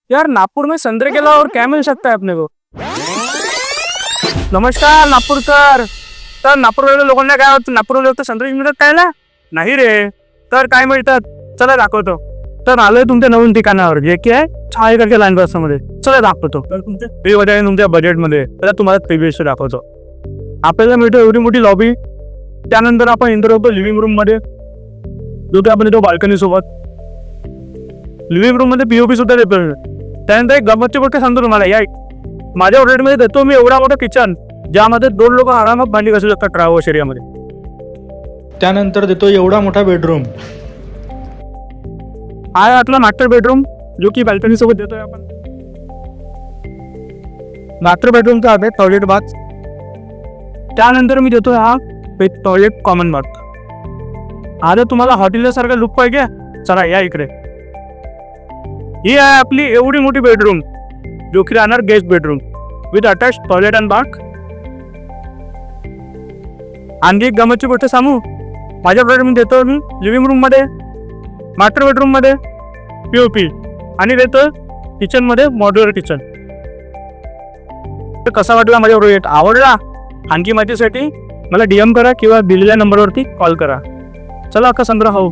यार नागपुर में संतरे के अलावा और क्या मिल सकता है अपने को? नमस्कार नागपूरकर. तर नागपूरच्या लोकांना काय वाटतं, नागपूर लोक तर संत्री मिळतात काय ना? नाही रे. तर काय मिळतात चला दाखवतो. तर आलोय तुमच्या नवीन ठिकाणावर जे की आहे छायेकरच्या लाईन बसमध्ये. चला दाखवतो. तर तुमच्या फ्री मध्ये तुमच्या बजेटमध्ये तर तुम्हाला प्रीव्हियस दाखवतो. आपल्याला मिळतो एवढी मोठी लॉबी. त्यानंतर आपण एंटर होतो लिव्हिंग रूम मध्ये, जो की आपण येतो बाल्कनी सोबत. लिव्हिंग रूम मध्ये पीओपी सुद्धा देतो. त्यानंतर एक गमतची गोष्ट सांगतो तुम्हाला. या माझ्या मध्ये देतो मी एवढा मोठा किचन ज्यामध्ये 2 लोक आरामात भांडी घासू शकतात ट्रॅव्हल्स एरियामध्ये. त्यानंतर देतो एवढा मोठा बेडरूम. हा आहे आपला मास्टर बेडरूम, जो की बाल्कनी सोबत देतोय आपण. मास्टर बेडरूमचा आहे टॉयलेट बाथ. त्यानंतर मी देतोय हा टॉयलेट कॉमन बाथ. आता तुम्हाला हॉटेलसारखा लुक पाहिजे, चला या इकडे. ही आहे आपली एवढी मोठी बेडरूम, जो की राहणार guest bedroom with attach toilet and bath. आणखी एक गमतची गोष्ट सांगू, माझ्या बेडरूम देतो मी लिव्हिंग रूम मध्ये, मास्टर बेडरूम मध्ये पीओपी आणि देतो किचन मध्ये मॉड्युलर किचन. तर कसा वाटला माझ्या प्रोजेक्ट? आवडला? आणखी माहितीसाठी मला DM करा किंवा दिलेल्या नंबरवरती कॉल करा. चला का संग्रह हो.